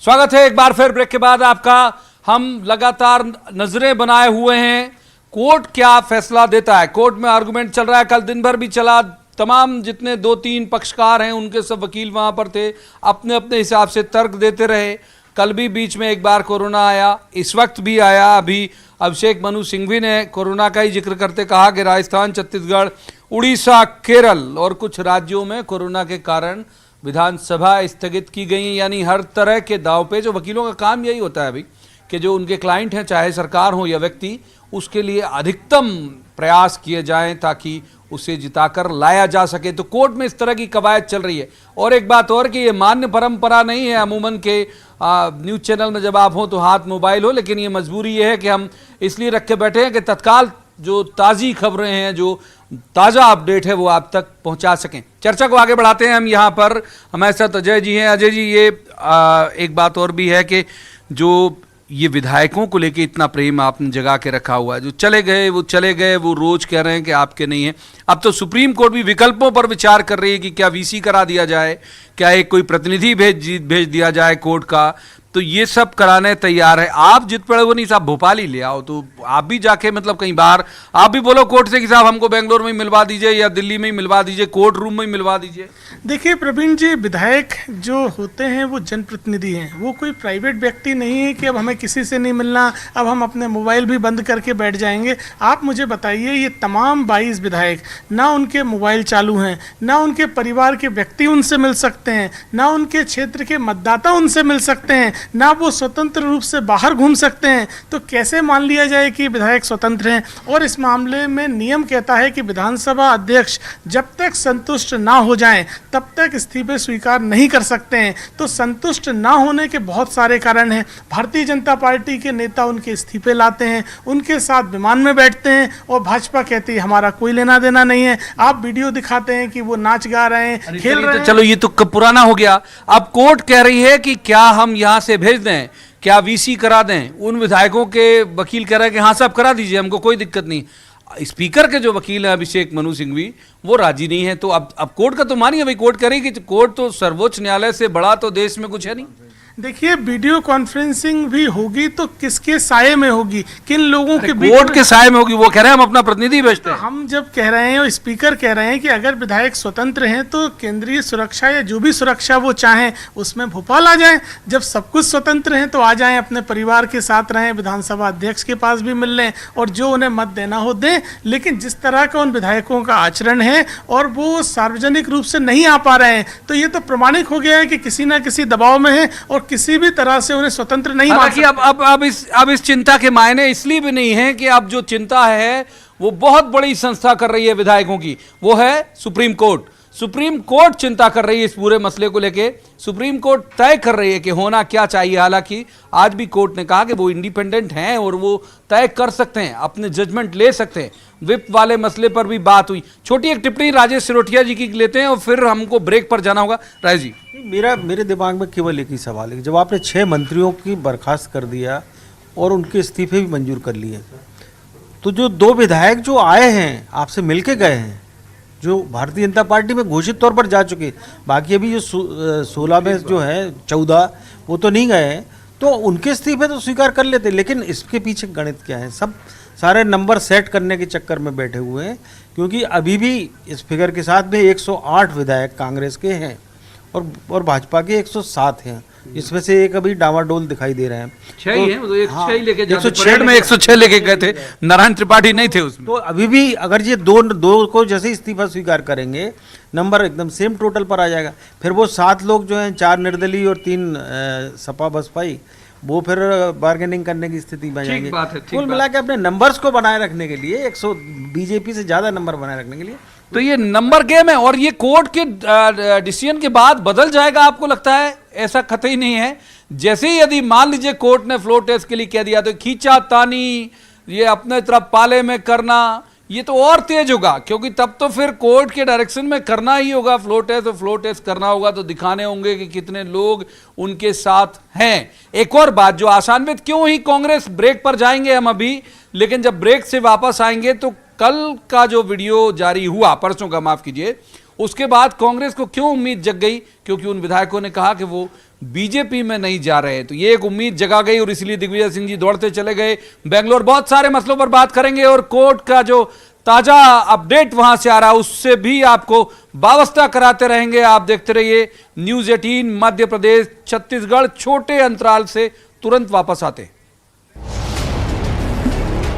स्वागत है एक बार फिर ब्रेक के बाद आपका। हम लगातार नजरें बनाए हुए हैं कोर्ट क्या फैसला देता है। कोर्ट में आर्गुमेंट चल रहा है, कल दिन भर भी चला। तमाम जितने 2-3 पक्षकार हैं उनके सब वकील वहां पर थे, अपने अपने हिसाब से तर्क देते रहे। कल भी बीच में एक बार कोरोना आया, इस वक्त भी आया। अभी अभिषेक मनु सिंघवी ने कोरोना का ही जिक्र करते कहा कि राजस्थान, छत्तीसगढ़, उड़ीसा, केरल और कुछ राज्यों में कोरोना के कारण विधानसभा स्थगित की गई। यानी हर तरह के दाव पे, जो वकीलों का काम यही होता है अभी कि जो उनके क्लाइंट हैं, चाहे सरकार हो या व्यक्ति, उसके लिए अधिकतम प्रयास किए जाएं ताकि उसे जिताकर लाया जा सके। तो कोर्ट में इस तरह की कवायद चल रही है। और एक बात और कि ये मान्य परंपरा नहीं है अमूमन के न्यूज़ चैनल में जब आप हो तो हाथ मोबाइल हो, लेकिन ये मजबूरी ये है कि हम इसलिए रख के बैठे हैं कि तत्काल जो ताज़ी खबरें हैं, जो ताज़ा अपडेट है, वो आप तक पहुंचा सकें। चर्चा को आगे बढ़ाते हैं। हम यहाँ पर हमारे साथ अजय जी हैं। अजय जी, ये एक बात और भी है कि जो ये विधायकों को लेके इतना प्रेम आपने जगा के रखा हुआ है, जो चले गए वो चले गए, वो रोज कह रहे हैं कि आपके नहीं है। अब तो सुप्रीम कोर्ट भी विकल्पों पर विचार कर रही है कि क्या वीसी करा दिया जाए, क्या एक कोई प्रतिनिधि भेज दिया जाए कोर्ट का। तो ये सब कराने तैयार है। आप जित पड़े वो नहीं साहब, भोपाल ही ले आओ, तो आप भी जाके मतलब कहीं बाहर आप भी बोलो कोर्ट से कि साहब हमको बेंगलोर में ही मिलवा दीजिए या दिल्ली में ही मिलवा दीजिए, कोर्ट रूम में ही मिलवा दीजिए। देखिए प्रवीण जी, विधायक जो होते हैं वो जनप्रतिनिधि हैं, वो कोई प्राइवेट व्यक्ति नहीं है कि अब हमें किसी से नहीं मिलना, अब हम अपने मोबाइल भी बंद करके बैठ जाएंगे। आप मुझे बताइए, ये तमाम 22 विधायक, ना उनके मोबाइल चालू हैं, ना उनके परिवार के व्यक्ति उनसे मिल सकते हैं, ना उनके क्षेत्र के मतदाता उनसे मिल सकते हैं, ना वो स्वतंत्र रूप से बाहर घूम सकते हैं। तो कैसे मान लिया जाए कि विधायक स्वतंत्र हैं? और इस मामले में नियम कहता है कि विधानसभा अध्यक्ष जब तक संतुष्ट ना हो जाएं तब तक इस्तीफे स्वीकार नहीं कर सकते हैं। तो संतुष्ट ना होने के बहुत सारे कारण हैं। भारतीय जनता पार्टी के नेता उनके इस्तीफे लाते हैं, उनके साथ विमान में बैठते हैं, और भाजपा कहती है हमारा कोई लेना देना नहीं है। आप वीडियो दिखाते हैं कि वो नाच गा रहे हैं, खेल रहे हैं। चलो ये तो पुराना हो गया। अब कोर्ट कह रही है कि क्या हम यहाँ से भेज दें, क्या वीसी करा दें। उन विधायकों के वकील कह रहे हैं कि हाँ साहब करा दीजिए, हमको कोई दिक्कत नहीं। स्पीकर के जो वकील हैं अभिषेक मनु सिंघवी, वो राजी नहीं है। तो अब कोर्ट का तो मानिए भाई, कोर्ट कह रही है कि कोर्ट तो सर्वोच्च न्यायालय से बड़ा तो देश में कुछ है नहीं। देखिए, वीडियो कॉन्फ्रेंसिंग भी होगी तो किसके साये में होगी, किन लोगों के बीच? कोर्ट के साये में होगी। वो कह रहे हैं हम अपना प्रतिनिधि भेजते हैं। हम जब कह रहे हैं और स्पीकर कह रहे हैं कि अगर विधायक स्वतंत्र हैं तो केंद्रीय सुरक्षा या जो भी सुरक्षा वो चाहें उसमें भोपाल आ जाएं। जब सब कुछ स्वतंत्र हैं तो आ जाएं, अपने परिवार के साथ रहें, विधानसभा अध्यक्ष के पास भी मिल लें और जो उन्हें मत देना हो दें। लेकिन जिस तरह का उन विधायकों का आचरण है और वो सार्वजनिक रूप से नहीं आ पा रहे हैं, तो ये तो प्रमाणिक हो गया है कि किसी ना किसी दबाव में है और किसी भी तरह से उन्हें स्वतंत्र नहीं मान सकते। अब इस चिंता के मायने इसलिए भी नहीं है कि अब जो चिंता है वो बहुत बड़ी संस्था कर रही है विधायकों की, वो है सुप्रीम कोर्ट। सुप्रीम कोर्ट चिंता कर रही है इस पूरे मसले को लेके। सुप्रीम कोर्ट तय कर रही है कि होना क्या चाहिए। हालांकि आज भी कोर्ट ने कहा कि वो इंडिपेंडेंट हैं और वो तय कर सकते हैं, अपने जजमेंट ले सकते हैं। विप वाले मसले पर भी बात हुई। छोटी एक टिप्पणी राजेश सिरोठिया जी की लेते हैं और फिर हमको ब्रेक पर जाना होगा। राय जी, मेरे दिमाग में केवल एक ही सवाल है, जब आपने 6 मंत्रियों की बर्खास्त कर दिया और उनके इस्तीफे भी मंजूर कर लिए, तो जो 2 विधायक जो आए हैं आपसे मिलके गए हैं, जो भारतीय जनता पार्टी में घोषित तौर पर जा चुके, बाकी अभी जो 16 में जो है 14 वो तो नहीं गए हैं, तो उनके इस्तीफे तो स्वीकार कर लेते। लेकिन इसके पीछे गणित क्या है? सब सारे नंबर सेट करने के चक्कर में बैठे हुए हैं, क्योंकि अभी भी इस फिगर के साथ में 108 विधायक कांग्रेस के हैं और भाजपा के 107 हैं। इसमें से एक अभी डावाडोल दिखाई दे रहे हैं। 6 ही हैं, 106 लेके 106 में 106 लेके गए थे, नारायण त्रिपाठी नहीं थे उसमें। तो अभी भी अगर ये दो को जैसे इस्तीफा स्वीकार करेंगे, नंबर एकदम सेम टोटल पर आ जाएगा। फिर वो 7 लोग जो हैं, 4 निर्दलीय और 3 सपा बसपाई, वो फिर बार्गेनिंग करने की स्थिति बन जाएंगे। कुल मिला के अपने नंबर्स को बनाए रखने के लिए 100 बीजेपी से ज्यादा नंबर बनाए रखने के लिए, तो ये नंबर गेम है। और ये कोर्ट के डिसीजन के बाद बदल जाएगा, आपको लगता है? ऐसा कतई नहीं है। जैसे ही यदि मान लीजिए कोर्ट ने फ्लोर टेस्ट के लिए कह दिया, तो खींचा तानी, ये अपने तरफ पाले में करना, ये तो और तेज होगा, क्योंकि तब तो फिर कोर्ट के डायरेक्शन में करना ही होगा फ्लोर टेस्ट। तो फ्लोर टेस्ट करना होगा तो दिखाने होंगे कि कितने लोग उनके साथ हैं। एक और बात जो आसान्वित क्यों ही कांग्रेस ब्रेक पर जाएंगे हम अभी, लेकिन जब ब्रेक से वापस आएंगे तो कल का जो वीडियो जारी हुआ, परसों का माफ कीजिए, उसके बाद कांग्रेस को क्यों उम्मीद जग गई? क्योंकि उन विधायकों ने कहा कि वो बीजेपी में नहीं जा रहे, तो ये एक उम्मीद जगा गई और इसलिए दिग्विजय सिंह जी दौड़ते चले गए बेंगलोर। बहुत सारे मसलों पर बात करेंगे और कोर्ट का जो ताजा अपडेट वहां से आ रहा है उससे भी आपको वाबस्ता कराते रहेंगे। आप देखते रहिए न्यूज़ 18 मध्य प्रदेश छत्तीसगढ़, छोटे अंतराल से तुरंत वापस आते।